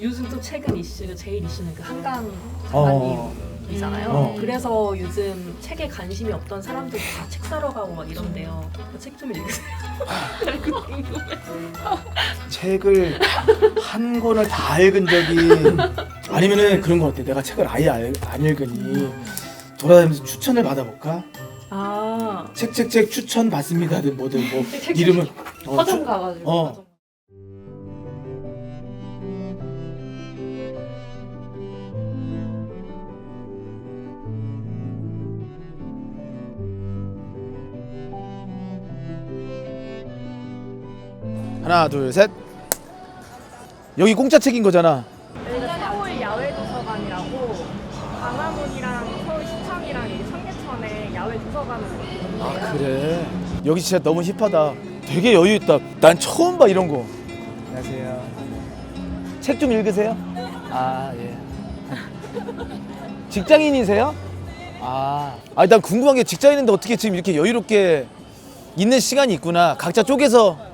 요즘 또 최근 이슈 제일 이슈는 그 한강 작가님이잖아요. 그래서 요즘 책에 관심이 없던 사람들 다 책 사러 가고 막 이런데요. 책 좀 읽으세요. 책을 한 권을 다 읽은 적이 아니면은 그런 거 같아. 내가 책을 아예 안 읽으니 돌아다니면서 추천을 받아볼까? 아, 책 추천 받습니다든 뭐든 뭐 이름은 서점 가가지고. 하나 둘 셋. 여기 공짜 책인 거잖아. 서울 야외도서관이라고 광화문이랑 서울시청이랑 여기 청계천에 야외 도서관을 아 그래. 여기 진짜 너무 힙하다. 되게 여유 있다. 난 처음 봐 이런 거. 안녕하세요. 책 좀 읽으세요? 아 예. 직장인이세요? 난 궁금한 게 직장인인데 어떻게 지금 이렇게 여유롭게 있는 시간이 있구나. 각자 쪼개서.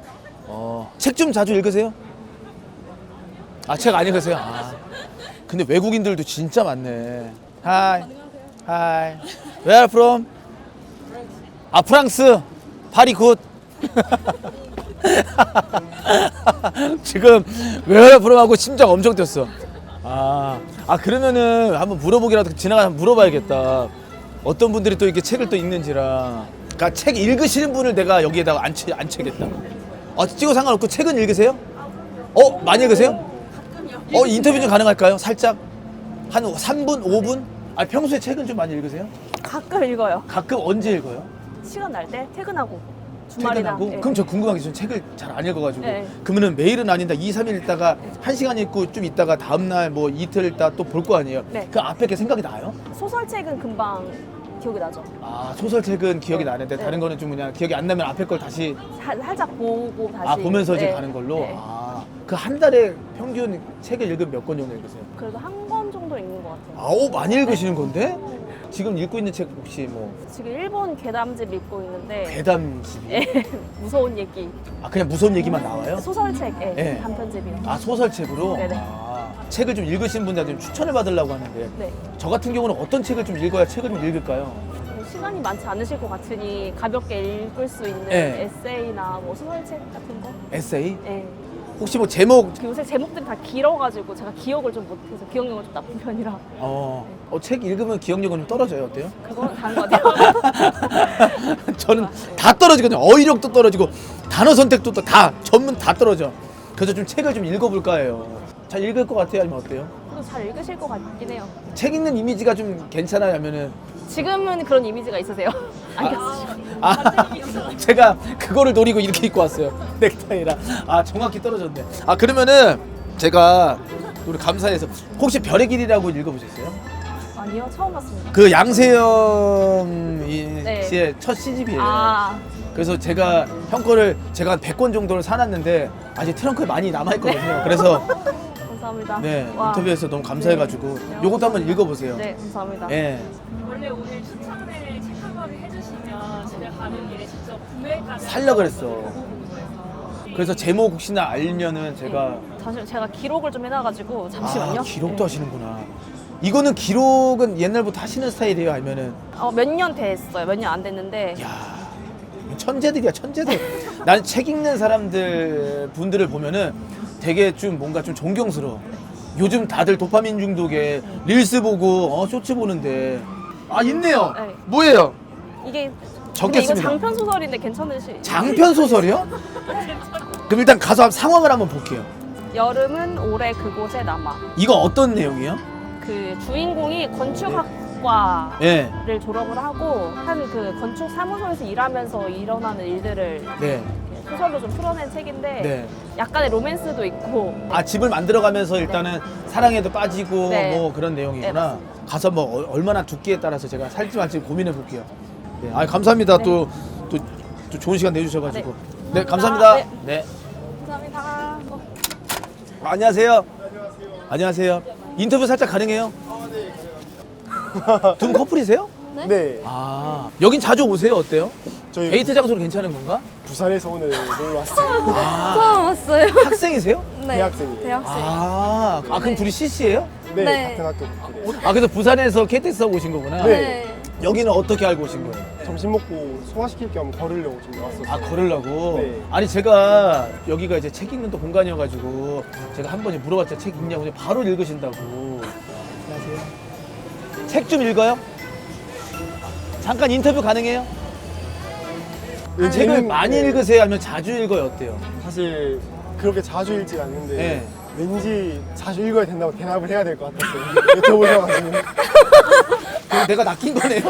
책 좀 자주 읽으세요? 책 안 읽으세요? 근데 외국인들도 진짜 많네. Hi. Where are you from? 프랑스. 파리 굿. 지금 Where are you from 하고 심장 엄청 뛰었어. 그러면은 한번 물어보기라도 지나가 한번 물어봐야겠다. 어떤 분들이 또 이렇게 책을 또 읽는지라. 그러니까 책 읽으시는 분을 내가 여기에다가 앉혀야겠다. 찍어 상관없고 책은 읽으세요? 많이 읽으세요? 인터뷰 좀 가능할까요? 살짝 한 3분, 5분? 평소에 책은 좀 많이 읽으세요? 가끔 읽어요. 가끔 언제 읽어요? 시간 날 때 퇴근하고 주말이나. 퇴근하고? 예. 그럼 저 궁금한 게 저는 책을 잘 안 읽어가지고 네. 그러면은 매일은 아닌다 2, 3일 있다가 1시간 읽고 좀 있다가 다음날 뭐 이틀 있다 또 볼 거 아니에요? 네. 그 앞에 게 생각이 나요? 소설책은 금방 기억이 나죠. 소설책은 기억이 네. 나는데 네. 다른 거는 좀 그냥 기억이 안 나면 앞에 걸 다시 살짝 보고 다시. 보면서 이제 네. 가는 걸로? 네. 그 한 달에 평균 책을 읽으면 몇 권 정도 읽으세요? 그래도 한 권 정도 읽는 것 같아요. 많이 읽으시는 건데? 지금 읽고 있는 책 혹시 뭐 지금 일본 괴담집 읽고 있는데. 괴담집이? 예, 무서운 얘기. 그냥 무서운 얘기만 나와요? 소설책, 네. 단편집이요. 소설책으로? 네네. 책을 좀 읽으신 분들한테 좀 추천을 받으려고 하는데 네. 저 같은 경우는 어떤 책을 좀 읽어야 책을 좀 읽을까요? 시간이 많지 않으실 것 같으니 가볍게 읽을 수 있는 네. 에세이나 뭐 소설책 같은 거. 에세이? 네. 혹시 뭐 제목 요새 제목들이 다 길어가지고 제가 기억을 좀 못해서 기억력은 좀 나쁜 편이라 책 읽으면 기억력은 좀 떨어져요. 어때요? 그건 다른 것 같아요. 저는 다 떨어지거든요. 어휘력도 떨어지고 단어 선택도 다 전문 다 떨어져. 그래서 좀 책을 좀 읽어볼까 해요. 잘 읽을 것 같아요? 아니면 어때요? 그래도 잘 읽으실 것 같긴 해요. 책 읽는 이미지가 좀 괜찮아요? 하면은 지금은 그런 이미지가 있으세요? 안경 쓰시고. 제가 그거를 노리고 이렇게 입고 왔어요. 넥타이랑. 정확히 떨어졌네. 그러면은 제가 우리 감사해서 혹시 별의 길이라고 읽어보셨어요? 아니요, 처음 봤습니다. 그 양세형 네. 씨의 첫 시집이에요. 그래서 제가 형 거를 제가 한 100권 정도를 사놨는데 아직 트렁크에 많이 남아있거든요. 그래서 감사합니다. 네, 와. 인터뷰에서 너무 감사해가지고 요것도 한번 읽어보세요. 네, 감사합니다. 네. 원래 오늘 추천을 책 한 권을 해주시면 제가 가는 길에 직접 구매까지 살려 그랬어. 그래서 제목 혹시나 알면은 제가 잠시만, 제가 기록을 좀 해놔가지고 잠시만요. 기록도 네. 하시는구나. 이거는 기록은 옛날부터 하시는 스타일이에요? 아니면은 몇 년 됐어요. 몇 년 안 됐는데. 야 천재들이야 천재들. 난 책 읽는 사람들 분들을 보면은 되게 좀 뭔가 좀 존경스러워. 요즘 다들 도파민 중독에 릴스 보고 쇼츠 보는데 있네요. 네. 뭐예요? 이게 적겠습니다. 근데 이거 장편 소설인데 괜찮으시? 장편 소설이요? 그럼 일단 가서 상황을 한번 볼게요. 여름은 올해 그곳에 남아. 이거 어떤 내용이요? 그 주인공이 건축학과를 네. 졸업을 하고 한 그 건축 사무소에서 일하면서 일어나는 일들을 네. 소설로 좀 풀어낸 책인데 네. 약간의 로맨스도 있고. 집을 만들어가면서 일단은 사랑에도 빠지고 네. 뭐 그런 내용이구나. 네, 가서 뭐 얼마나 두께에 따라서 제가 살지 말지 고민해 볼게요. 네. 감사합니다. 네. 또 좋은 시간 내주셔가지고. 네, 감사합니다. 감사합니다. 네. 감사합니다. 안녕하세요. 안녕하세요. 인터뷰 살짝 가능해요? 두 분 커플이세요? 네, 여긴 자주 오세요? 어때요? 저희 데이트 장소로 괜찮은 건가? 부산에서 오늘 놀러 왔어요. 처음 왔어요. 학생이세요? 네. 대학생이에요. 대학생. 그럼 둘이 CC예요? 네, 네. 같은 학교. 아, 그래서 부산에서 KTX 하고 오신 거구나. 네. 여기는 어떻게 알고 오신 거예요? 점심 먹고 소화시킬 겸 걸으려고 좀 나왔었어요. 아, 걸으려고? 네. 아니, 제가 여기가 이제 책 읽는 또 공간이어가지고 제가 한 번에 물어봤죠. 책 읽냐고. 근데 바로 읽으신다고. 안녕하세요. 책 좀 읽어요? 잠깐 인터뷰 가능해요? 책을 많이 읽으세요? 아니면 자주 읽어요? 어때요? 사실 그렇게 자주 읽지 않는데 네. 왠지 자주 읽어야 된다고 대답을 해야 될 것 같았어요. 여쭤보셔가지고. 그럼 내가 낚인 거네요.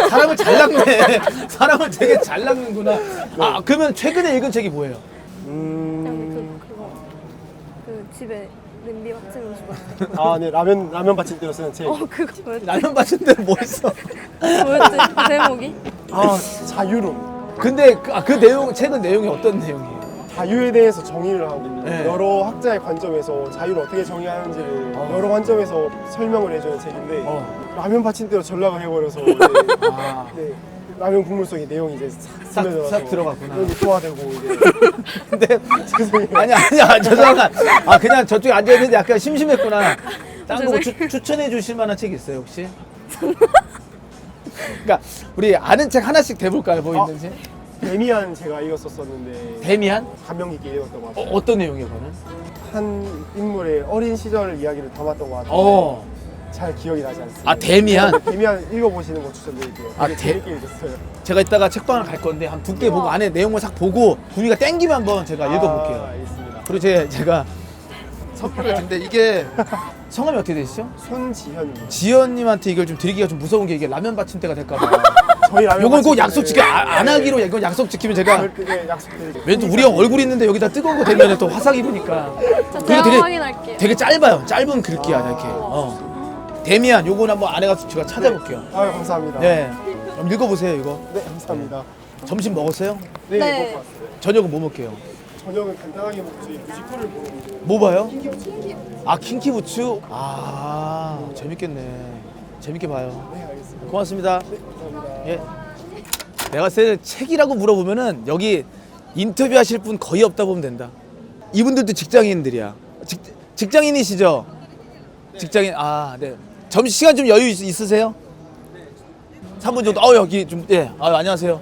사람을 잘 낚네. 사람을 되게 잘 낚는구나. 아, 그러면 최근에 읽은 책이 뭐예요? 그거 그 집에 냄비 받치는 거. 네, 라면 받침대로 쓰는 책. 그거 뭐였지? 라면 받은 데는 뭐 있어? 뭐였지? 제목이? 자유론. 근데 그 내용, 책은 내용이 어떤 내용이에요? 자유에 대해서 정의를 하고 네. 여러 학자의 관점에서 자유를 어떻게 정의하는지를 여러 관점에서 설명을 해주는 책인데 라면 받침대로 전락을 해버려서 이제 네, 라면 국물 속에 내용이 이제 싹 스며들어서 싹 들어갔구나. 너무 소화되고 이제 근데 죄송해요. 아니야 죄송한 그냥 저쪽에 앉아 있는데 약간 심심했구나. 딴 거 추천해 주실 만한 책 있어요 혹시? 그러니까 우리 아는 책 하나씩 대볼까요? 뭐 있는지? 데미안 제가 읽었었는데 데미안? 감명 깊게 읽었던 것 같아요. 어떤 내용이에요 그거는? 한 인물의 어린 시절 이야기를 담았던 것 같아요. 잘 기억이 나지 않습니다. 아 데미안? 데미안 읽어보시는 거 추천드릴게요. 아, 되게 재밌게 읽었어요. 제가 이따가 책방을 갈 건데 한 두 개 보고 안에 내용을 싹 보고 분위기가 땡기면 한번 제가 읽어볼게요. 알겠습니다. 그리고 제가 선물을 근데 이게 성함이 어떻게 되시죠? 손지현입니다. 지연님한테 이걸 좀 드리기가 좀 무서운 게 이게 라면 받침대가 될까봐. 저희 라면 요건 꼭 받침대 약속 지켜 안 하기로 이건 약속 지키면 제가 절대 약속드릴게요. 왠지 우리 형 얼굴 있는데 여기다 뜨거운 거 대면 또 화상 입으니까. 저 그게 제가 되게- 확인할게요. 되게 짧아요. 짧은 글귀야 이렇게. 데미안 요건 한번 안에 가서 제가 찾아볼게요. 감사합니다. 네. 그럼 읽어보세요 이거. 네, 감사합니다. 점심 먹었어요? 네, 네. 먹고 왔어요. 저녁은 뭐 먹게요? 저녁은 간단하게 먹고 저희 뮤지컬을 보고 뭐 봐요? 아 킹키부츠? 아 재밌겠네. 재밌게 봐요. 네, 알겠습니다. 고맙습니다. 네, 감사합니다. 예. 내가 봤을 때 책이라고 물어보면은 여기 인터뷰하실 분 거의 없다 보면 된다. 이분들도 직장인들이야. 직장인이시죠? 직장인. 아 네. 점심 시간 좀 여유 있으세요? 3분 정도. 여기 좀 예. 안녕하세요.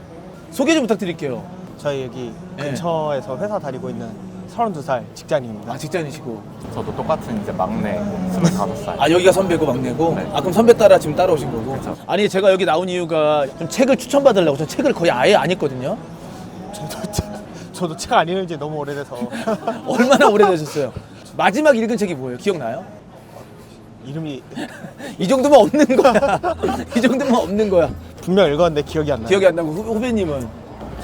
소개 좀 부탁드릴게요. 저희 여기 네. 근처에서 회사 다니고 있는 32살 직장인입니다. 아 직장인이시고. 저도 똑같은 이제 막내 25살. 아 여기가 선배고 막내고. 네. 아 그럼 선배 따라 지금 따라오신 거고. 그쵸. 아니 제가 여기 나온 이유가 좀 책을 추천받으려고. 전 책을 거의 아예 안 읽거든요. 저도 책 안 읽은 지 너무 오래돼서 얼마나 오래되셨어요? 마지막 읽은 책이 뭐예요? 기억나요? 이름이 이 정도면 없는 거야. 이 정도면 없는 거야. 분명 읽었는데 기억이 안 나요. 기억이 안 나고 후배님은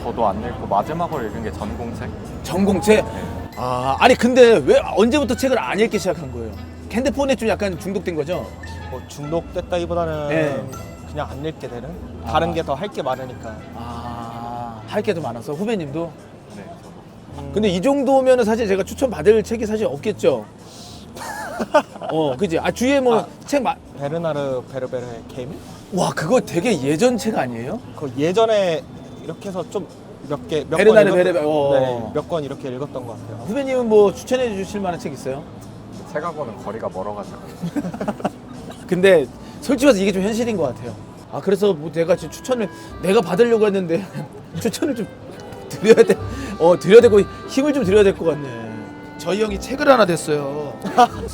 저도 안 읽고 마지막으로 읽은 게 전공책. 전공책? 아니 근데 왜 언제부터 책을 안 읽기 시작한 거예요? 핸드폰에 좀 약간 중독된 거죠? 뭐 중독됐다기보다는 네. 그냥 안 읽게 되는 다른 게 더 할 게 많으니까. 할 게 더 많아서 후배님도? 네, 저도. 근데 이 정도면은 사실 제가 추천받을 책이 사실 없겠죠? 그지? 주위에 뭐 책 베르나르 베르베르의 개미? 와 그거 되게 예전 책 아니에요? 그 예전에 이렇게 해서 좀 몇 베르나르 베르베르, 네, 몇 권 이렇게 읽었던 것 같아요. 후배님은 뭐 추천해 주실 만한 책 있어요? 책하고는 거리가 멀어가지고. 근데 솔직히 말해서 이게 좀 현실인 것 같아요. 그래서 뭐 내가 지금 내가 받으려고 했는데 추천을 좀 드려야 돼. 드려야 되고 힘을 좀 드려야 될 것 같네. 저희 형이 책을 하나 냈어요.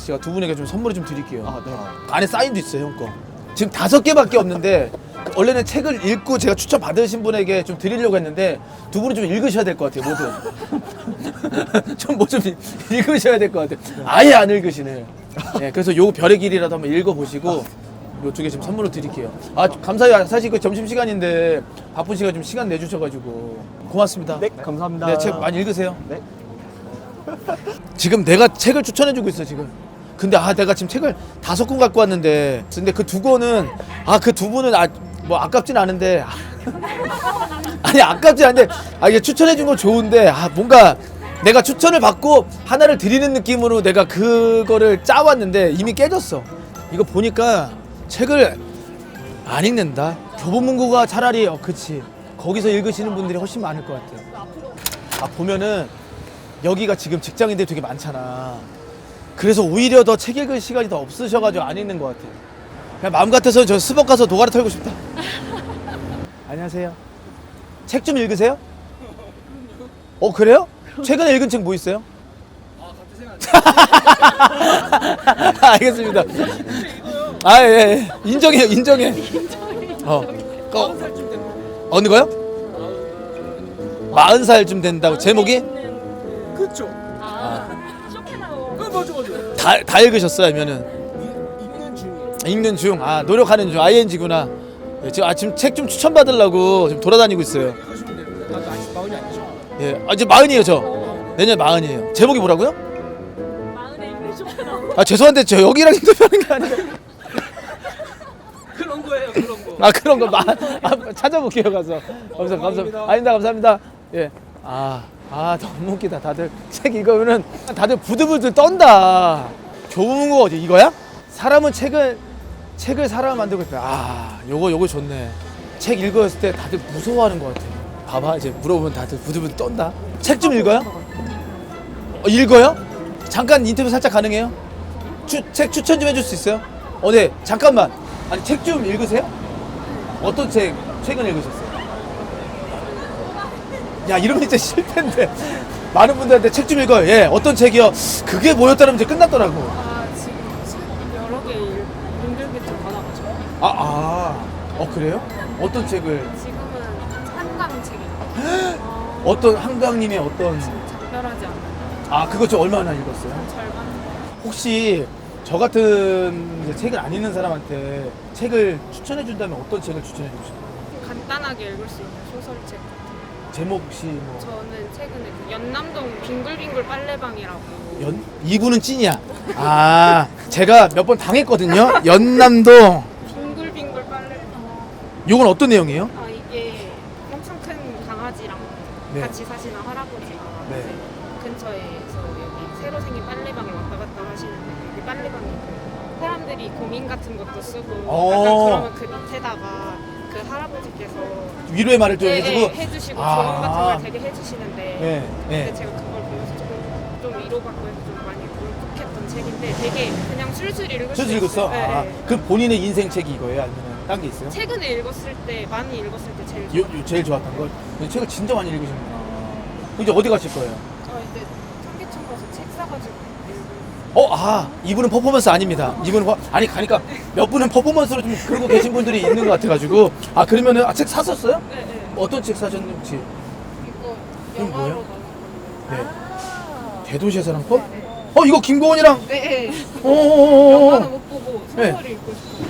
제가 두 분에게 좀 선물을 좀 드릴게요. 네. 안에 사인도 있어요, 형 거. 지금 5개밖에 없는데 원래는 책을 읽고 제가 추천 받으신 분에게 좀 드리려고 했는데 두 분은 좀 읽으셔야 될 것 같아요, 모두. 좀 읽으셔야 될 것 같아요. 아예 안 읽으시네. 네, 그래서 요 별의 길이라도 한번 읽어보시고 요쪽에 지금 선물로 드릴게요. 감사해요. 사실 그 점심시간인데 바쁜 시간 좀 시간 내주셔가지고 고맙습니다. 네, 감사합니다. 네, 책 많이 읽으세요. 네. 지금 내가 책을 추천해주고 있어 지금. 근데 내가 지금 책을 5권 갖고 왔는데 근데 그 2권은 그 두 분은 뭐 아깝진 않은데 아니 아깝진 않은데 이게 추천해준 건 좋은데 뭔가 내가 추천을 받고 하나를 드리는 느낌으로 내가 그거를 짜왔는데 이미 깨졌어. 이거 보니까 책을 안 읽는다. 교보문고가 차라리 그치 거기서 읽으시는 분들이 훨씬 많을 것 같아요. 보면은 여기가 지금 직장인들이 되게 많잖아. 그래서 오히려 더 책 읽을 시간이 더 없으셔가지고 안 읽는 것 같아요. 그냥 마음 같아서 저 스벅 가서 노가리 털고 싶다. 안녕하세요. 책 좀 읽으세요? 그래요? 최근에 읽은 책 뭐 있어요? 알겠습니다. 아, 예. 인정해요, 인정해. 어느 거요? 40살쯤 된다고. 제목이? 그렇죠. 다 읽으셨어요? 아니면은? 읽는 중. 아, 노력하는 중. ING구나. 예, 지금 책 좀 추천받으려고 지금 돌아다니고 있어요. 나도 아직 마흔이 아니죠. 예, 이제 40이에요, 저. 내년 40이에요. 제목이 뭐라고요? 아, 죄송한데 저 여기랑 인터뷰하는 게 아니라. 그런 거예요, 그런 거. 아, 그런 거 찾아볼게요, 가서. 감사합니다. 아닙니다, 감사합니다. 예. 너무 웃기다. 다들 책 읽으면은 다들 부들부들 떤다. 교훈거 어디 이거야? 사람은 책을 사람 만들고 있다. 요거 좋네. 책 읽었을 때 다들 무서워하는 것 같아. 봐봐, 이제 물어보면 다들 부들부들 떤다. 책 좀 읽어요? 읽어요? 잠깐 인터뷰 살짝 가능해요? 책 추천 좀 해줄 수 있어요? 네, 잠깐만. 아니, 책 좀 읽으세요? 어떤 책 최근 읽으셨어요? 야, 이러면 이제 실패인데. 많은 분들한테 책 좀 읽어요. 예, 어떤 책이요? 그게 뭐였다면 이제 끝났더라고. 지금 책 여러 개 힘들게 좀 받아가지고. 그래요? 어떤 책을? 지금은 한강 책이요. 어떤 한강님의 어떤? 작별하지 않는 그거 좀 얼마나 읽었어요? 절반. 혹시 저 같은 이제 책을 안 읽는 사람한테 책을 추천해 준다면 어떤 책을 추천해 주고 싶어요? 간단하게 읽을 수 있는 소설책 같은. 제목 혹시 뭐? 저는 최근에 그 연남동 빙글빙글 빨래방이라고. 이분은 찐이야. 제가 몇 번 당했거든요. 연남동. 빙글빙글 빨래방. 요건 어떤 내용이에요? 이게 엄청 큰 강아지랑 네. 같이 사시는 할아버지가 네. 이제 근처에서 여기 새로 생긴 빨래방에 왔다 갔다 하시는데 여기 빨래방이 있고 사람들이 고민 같은 것도 쓰고 약간 그러면 그 밑에다가 그 할아버지께서 위로의 말을 좀 해주고. 해주시고 조언 같은 걸 되게 해주시는데 네, 네. 근데 제가 그걸 보면서 좀 위로받고 해서 좀 많이 울컥했던 책인데 되게 그냥 술술 읽을 수 술 읽었어? 있어요. 네. 그 본인의 인생 책이 이거예요? 아니면 딴 게 있어요? 최근에 읽었을 때 많이 읽었을 때 제일 제일 좋았던 걸? 근데 책을 진짜 많이 읽으시는구나. 이제 어디 가실 거예요? 이제 청계천 가서 책 사가지고 이분은 퍼포먼스 아닙니다. 이분은 가니까 몇 분은 퍼포먼스로 좀 그러고 계신 분들이 있는 것 같아가지고. 그러면은 책 샀었어요? 네. 어떤 책 사셨는지. 이거 이건 뭐예요? 영화로 나온 네. 대도시의 사랑법? 이거 김고은이랑. 네. 어어어어. 영화는 못 보고 네. 소설을 읽고 싶어요.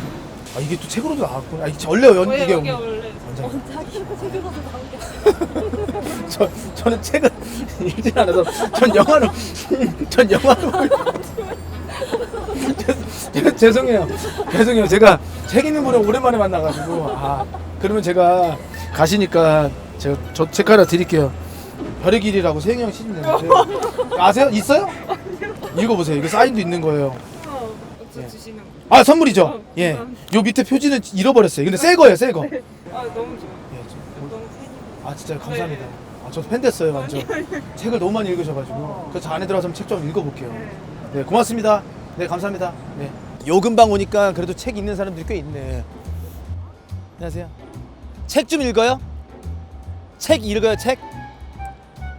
이게 또 책으로도 나왔구나. 이게 원래 이게 이게 원래 저는 책을 읽지 않아서 전 영화로 죄송해요. 제가 책 읽는 분을 오랜만에 만나가지고. 그러면 제가 가시니까 제가 저 책 하나 드릴게요. 별의 길이라고 세영이 시집 냈는데 아세요? 있어요? 읽어보세요. 이거 사인도 있는 거예요. 저 주시는 거. 선물이죠. 예. 요 밑에 표지는 잃어버렸어요. 근데 새 거예요, 새 거. 너무 좋아요. 예, 너무 팬이. 진짜 감사합니다. 저도 팬 됐어요, 완전. 책을 너무 많이 읽으셔가지고. 그래서 저 안에 들어가서 책 좀 읽어볼게요. 네, 고맙습니다. 네, 감사합니다. 네. 요 근방 오니까 그래도 책 읽는 사람들이 꽤 있네. 안녕하세요. 책 좀 읽어요? 책 읽어요, 책?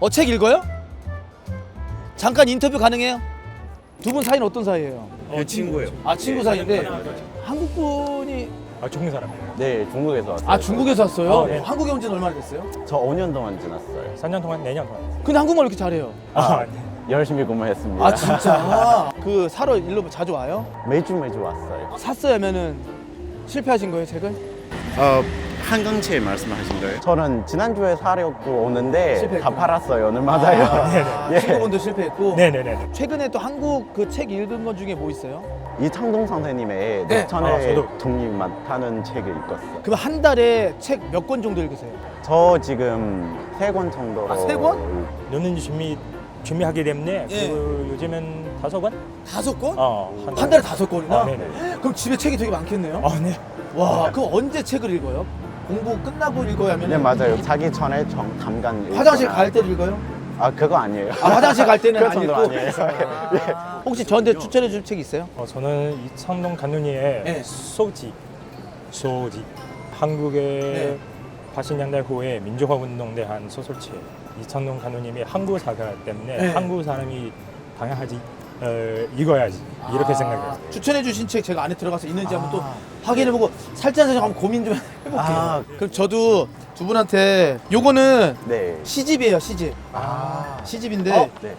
책 읽어요? 잠깐 인터뷰 가능해요? 두 분 사이는 어떤 사이예요? 친구예요. 친구 사이인데 한국 분이 중국 사람이에요. 네, 중국에서 왔어요. 중국에서 왔어요? 네. 한국에 온 지는 얼마나 됐어요? 저 5년 동안 지났어요. 4년 동안, 내년 동안. 근데 한국말 왜 이렇게 잘해요? 열심히 근무했습니다. 진짜? 그 사러 일로 자주 와요? 매주 왔어요. 샀어요 하면은 실패하신 거예요, 책을? 한강채 말씀하신 거예요? 저는 지난주에 사려고 오는데 실패했구나. 다 팔았어요. 오늘 맞아요. 예. 친구분도 실패했고. 네네네. 최근에 또 한국 그 책 읽은 것 중에 뭐 있어요? 이창동 선생님의 네. 녹천의 저도. 독립만타는 책을 읽었어요. 그럼 한 달에 책 몇 권 정도 읽으세요? 저 지금 3권 정도. 3권? 논문 준비하기 때문에 예. 요즘은 5권? 5권? 한 한 달에 5권이나? 네네. 그럼 집에 책이 되게 많겠네요? 네. 와, 그럼 언제 책을 읽어요? 공부 끝나고 읽어야 하면? 네, 맞아요. 자기 전에 잠깐 화장실 읽거나. 갈 때 읽어요? 아 그거 아니에요. 아, 화장실 갈 때는 그건 안 정도 읽고. 아니에요. 혹시 저한테 추천해 줄 책 있어요? 저는 이창동 간누니의 네. 소지. 한국의 80년대 후에 민주화 운동대 한 소설책. 이창동 간누님이 한국 사가 때문에 네. 한국 사람이 당연하지 읽어야지 이렇게 생각해요. 추천해 주신 책 제가 안에 들어가서 있는지 한번 또 확인해보고 살짝 한번 고민 좀 해볼게요. 아. 그럼 저도 두 분한테 요거는 네. 시집이에요, 시집. 시집인데 네.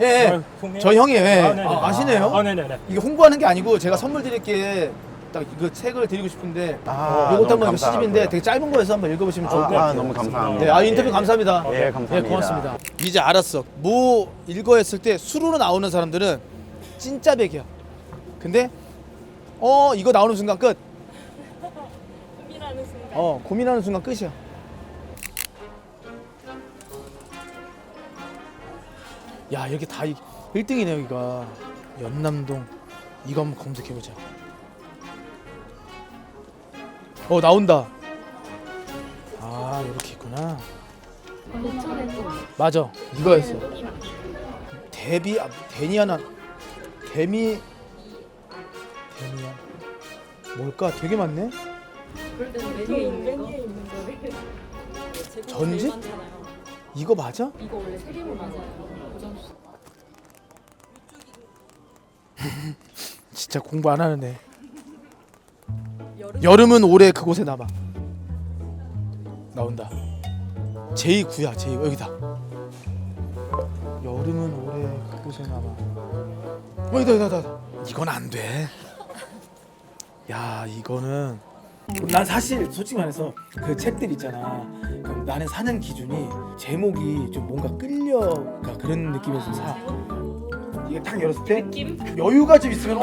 예, 예. 저 형이에요. 예. 네네. 아시네요? 네네네. 이게 홍보하는 게 아니고 제가 선물 드릴게 딱 그 책을 드리고 싶은데 아, 요것도 너무 한번 이거 감사하고요. 시집인데 되게 짧은 거여서 한번 읽어보시면 좋을 것 같아요. 너무 감사합니다. 네, 인터뷰 감사합니다. 예, 감사합니다. 네, 고맙습니다. 이제 알았어. 뭐 읽어 했을 때 수로로 나오는 사람들은 진짜 백이야. 근데 이거 나오는 순간 끝. 고민하는 순간 끝이야. 야, 여기 다 1등이네 여기가. 연남동. 이거 한번 검색해 보자. 나온다. 아, 이렇게 있구나. 맞아, 이거였어. 데니아나 데미안 뭘까? 되게 많네. 전집? 이거 맞아? 이거 원래 세림은 맞아요. 진짜 공부 안 하는데. 여름은 올해 그곳에 남아. 나온다. 제2구야, 제2. 여기다. 여름은 올해 그곳에 남아. 여기다. 이건 안 돼. 야, 이거는 난 사실 솔직히 말해서 그 책들 있잖아. 그럼 나는 사는 기준이 제목이 좀 뭔가 끌려가 그런 느낌에서 사. 이게 딱 열었을 때 여유가 좀 있으면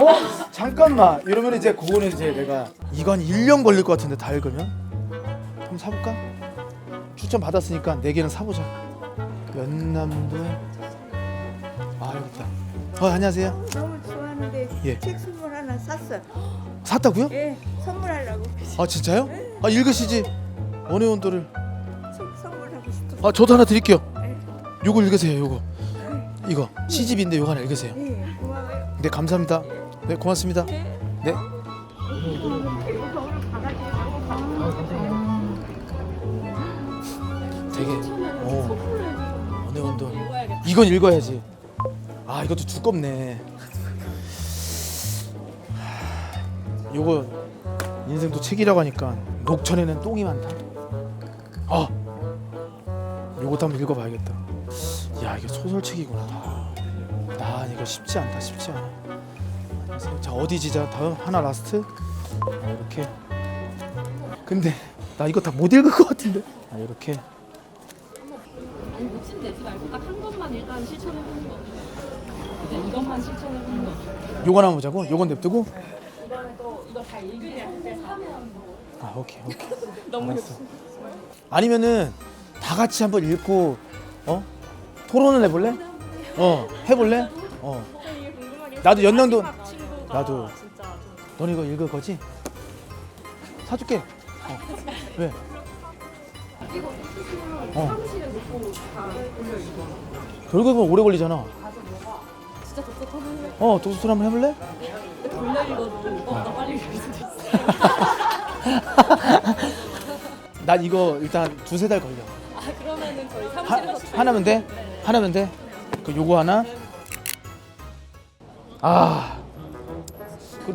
잠깐만 이러면 이제 그거는 이제 내가 이건 1년 걸릴 것 같은데 다 읽으면 한번 사볼까? 추천 받았으니까 4개는 사보자. 연남동. 여기 있다. 안녕하세요. 너무 좋아하는데 예. 책 선물 하나 샀어. 샀다고요? 예, 선물하려고. 진짜요? 읽으시지. 어느 온도를. 책 선물하고 싶어. 저도 하나 드릴게요. 요거 읽으세요. 요거. 이거 시집인데 요거 하나 읽으세요. 예, 고마워요. 네, 감사합니다. 네, 고맙습니다. 네. 되게 어느 온도. 이건 읽어야지. 이것도 두껍네. 요거 인생도 책이라고 하니까 녹천에는 똥이 많다. 요것도 한번 읽어봐야겠다. 야, 이게 소설책이구나. 나 이거 쉽지 않다. 자, 어디지? 자, 다음 하나 라스트. 이렇게. 근데 나 이거 다 못 읽을 것 같은데. 이렇게. 아니 욕심 내지 말고 딱 한 것만 일단 실천해보는 거. 이제 이것만 실천해보는 거. 요거 하나 보자고. 요건 냅두고. 이번에 또 이거 다 읽으면 때 사면 오케이. 너무 알았어. 아니면은 다 같이 한번 읽고 토론을 해볼래? 해볼래? 나도 연남동. 나도. 넌 이거 읽을 거지? 사줄게. 왜? 결국에 보면 오래 걸리잖아. 진짜 독서 터는 독서 토론 한번 해볼래? 돌려 읽어도 나 빨리 읽을 수도 있어. 난 이거 일단 2-3달 걸려. 그러면은 저희 사무실에서 하나면 돼? 하나면 돼? 그 요거 하나.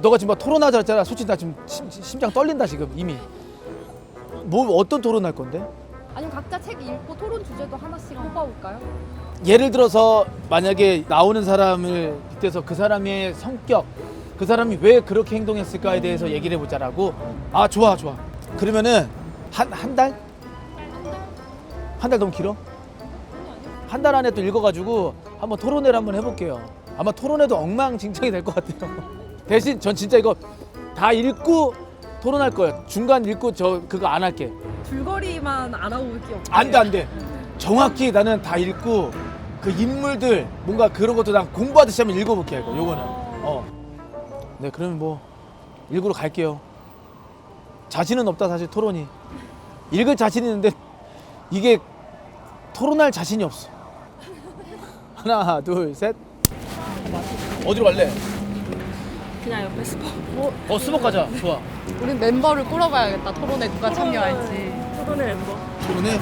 너가 지금 막 토론하자 했잖아. 솔직히 나 지금 심장 떨린다 지금 이미. 어떤 토론할 건데? 아니면 각자 책 읽고 토론 주제도 하나씩 뽑아볼까요? 예를 들어서 만약에 나오는 사람을 빗대서 그 사람의 성격, 그 사람이 왜 그렇게 행동했을까에 대해서 얘기를 해보자라고. 좋아. 그러면은 한 달? 한 달 너무 길어? 한 달 안에 또 읽어가지고 한번 토론회를 한번 해볼게요. 아마 토론회도 엉망진창이 될 것 같아요. 대신 전 진짜 이거 다 읽고 토론할 거예요. 중간 읽고 그거 안 할게. 줄거리만 알아볼게요. 안 돼. 정확히 나는 다 읽고 그 인물들 뭔가 그런 것도 난 공부하듯이 한번 읽어볼게요. 요거는. 네, 그러면 뭐 읽으러 갈게요. 자신은 없다 사실 토론이. 읽을 자신 있는데 이게 토론할 자신이 없어. 하나, 둘, 셋. 어디로 갈래? 그냥 옆에 스포. 스벅 가자. 좋아. 우린 멤버를 꾸려봐야겠다. 토론에 누가 참여할지. 토론의 멤버. 그러네.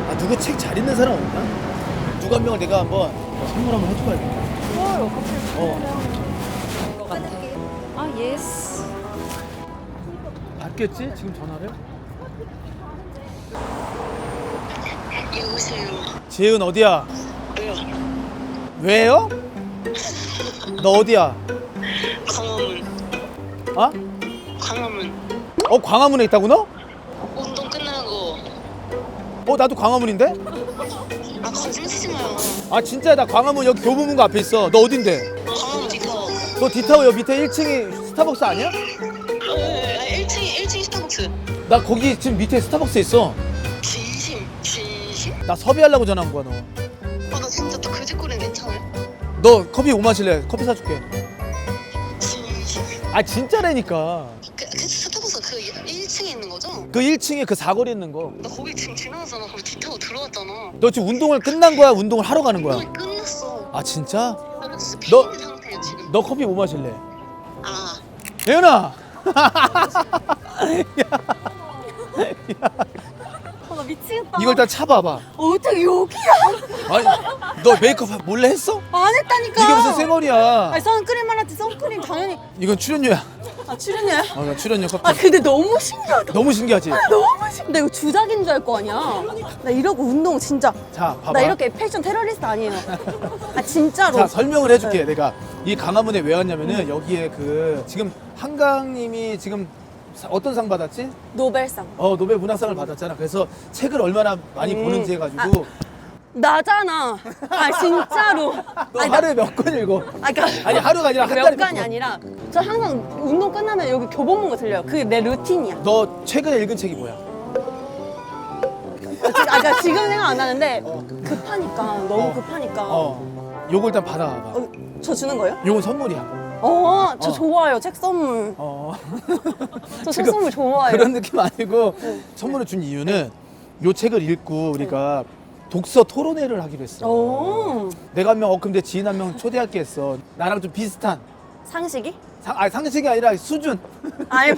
아, 누구 책 잘 읽는 사람 없나? 누가 한 명을 내가 한번 선물 한번 해줘야겠다. 좋아요. 것 같아. 아 예스. 받겠지? 지금 전화를? 여보세요. 지은 어디야? 왜요? 왜요? 너 어디야? 광화문. 어? 광화문. 광화문에 있다고 너? 운동 끝나고. 나도 광화문인데? 아 거짓말 치지 마요. 아 진짜 나 광화문 여기 교보문고 앞에 있어. 너 어딘데? 광화문 디타워. 너 디타워 여기 밑에 1층이 스타벅스 아니야? 1층 스타벅스. 나 거기 지금 밑에 스타벅스 있어. 진심. 나 섭외하려고 전화한 거야 너. 나 진짜 또 그짓거리는 괜찮아요? 너 커피 뭐 마실래? 커피 사줄게. 진심. 아 진짜라니까. 그 스타벅스 그 1층에 있는 거죠? 그 1층에 그 사거리에 있는 거. 나 거기 지금 지나갔잖아. 거기 디타워 들어왔잖아. 너 지금 운동을 끝난 거야? 운동을 하러 가는 거야? 운동이 끝났어. 아 진짜? 나 진짜 너- 비행기 상태야 지금. 너 커피 뭐 마실래? 아. 예은아. 나 미치겠다. 이걸 일단 차봐봐. 어떻게 여기야? 아니 너 메이크업 몰래 했어? 안 했다니까. 이게 무슨 생얼이야? 아니 선크림 말았지. 선크림 당연히. 이건 출연료야. 아 출연이야? 나 출연료 커피. 아 근데 너무 신기하다. 너무 신기하지? 너무 신기해. 나 이거 주작인 줄 알 거 아니야. 나 이러고 운동 진짜. 자 봐봐. 나 이렇게 패션 테러리스트 아니에요. 아 진짜로. 자 설명을 해줄게. 내가 이 광화문에 왜 왔냐면은 여기에 그 지금 한강님이 지금 어떤 상 받았지? 노벨상. 노벨 문학상을 받았잖아. 그래서 책을 얼마나 많이 보는지 해가지고 나잖아. 아 진짜로. 너 아니, 하루에 몇 권 읽어? 그러니까 아니 하루가 아니라 한 달에 몇 간이 아니라 저 항상 운동 끝나면 여기 교보문고 들려요. 그게 내 루틴이야. 너 최근에 읽은 책이 뭐야? 그러니까 지금 생각 안 나는데 급하니까 너무 급하니까. 요거 일단 받아봐. 저 주는 거예요? 요건 선물이야. 저 좋아요. 책 선물. 저 책 지금 선물 좋아해요. 그런 느낌 아니고 선물을 준 이유는 요 책을 읽고 우리가 독서 토론회를 하기로 했어. 내가 한 명, 근데 지인 한 명 초대할게 했어. 나랑 좀 비슷한. 상식이? 상식이 아니라 수준. 아니,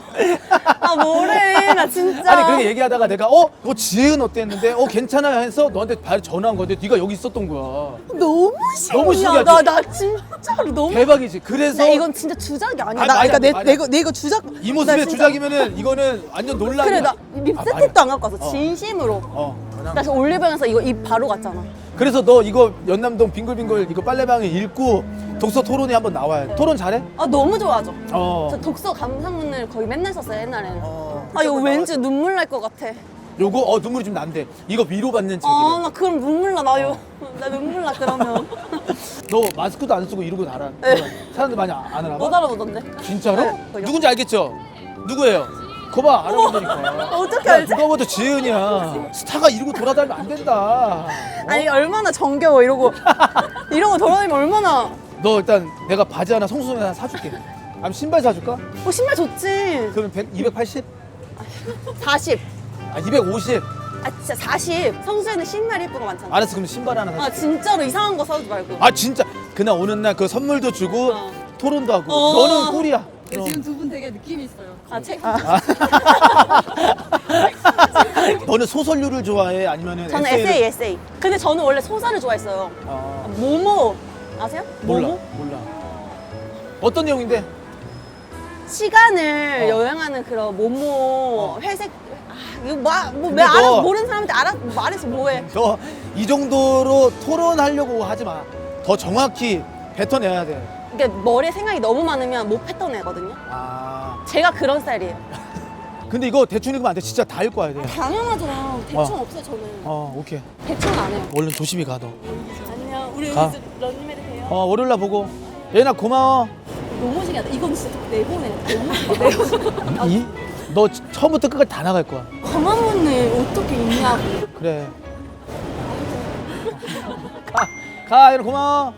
뭐래. 나 진짜. 아니, 그렇게 얘기하다가 내가, 지은 어땠는데? 괜찮아요 해서 너한테 바로 전화한 건데 네가 여기 있었던 거야. 너무 너무 신기하다. 신기하지? 나 진짜로 너무. 대박이지. 그래서. 나 이건 진짜 주작이 아니야. 아니, 나, 맞아, 그러니까 맞아. 내 이거 주작. 이 모습의 주작이면은 이거는 완전 논란이야. 그래, 나 립스틱도 안 갖고 왔어. 진심으로. 나 지금 올리브영에서 이거 입 바로 갔잖아. 그래서 너 이거 연남동 빙글빙글 이거 빨래방에 읽고 독서 토론회 한번 나와야 돼. 토론 잘해? 너무 좋아하죠. 어. 저 독서 감상문을 거의 맨날 썼어요, 옛날에는. 이거 왠지 눈물 날 것 같아. 요거 눈물이 좀 난대. 이거 위로받는 책이래. 나 그럼 눈물 나. 나 눈물 나, 그러면. 너 마스크도 안 쓰고 이러고 알아. 사람들 많이 안 알아봐? 못 알아보던데. 진짜로? 네. 누군지 알겠죠? 누구예요? 거봐 알아본다니까. 어떻게 알지? 누가 봐도 지은이야. 스타가 이러고 돌아다니면 안 된다. 아니, 얼마나 정겨워, 이러고. 이러고 돌아다니면 얼마나. 너 일단 내가 바지 하나 성수에 하나 사줄게. 아니면 신발 사줄까? 신발 좋지. 그럼 280? 40. 250? 진짜 40. 성수에는 신발 예쁜 거 많잖아. 알았어 그럼 신발 하나 사줄게. 진짜로 이상한 거 사오지 말고. 진짜 그날 오는 날 그 선물도 주고 토론도 하고 어. 너는 꿀이야. 지금 두 분 되게 느낌이 있어요. 책. 너는 소설류를 좋아해? 아니면은 저는 에세이. 근데 저는 원래 소설을 좋아했어요. 모모. 아세요? 몰라. 모모? 몰라. 어떤 내용인데? 시간을 여행하는 그런 모모 회색. 이거 왜 근데 알아서 너- 모르는 사람한테 말해서 뭐해? 너 이 정도로 토론하려고 하지 마. 더 정확히 뱉어내야 돼. 이게 머리에 생각이 너무 많으면 못 뱉어내거든요. 제가 그런 스타일이에요. 근데 이거 대충 읽으면 안 돼. 진짜 다 읽고 와야 돼. 당연하죠. 대충 없어요, 저는. 오케이. 대충 안 해요. 얼른 조심히 가 너. 안녕. 우리 가. 여기서 런닝맨 해요. 월요일 날 보고. 예나 고마워. 너무 신기하다. 이건 진짜 내보내. 너 처음부터 끝까지 다 나갈 거야. 광화문을 어떻게 있냐고. 그래. 가 예나 고마워.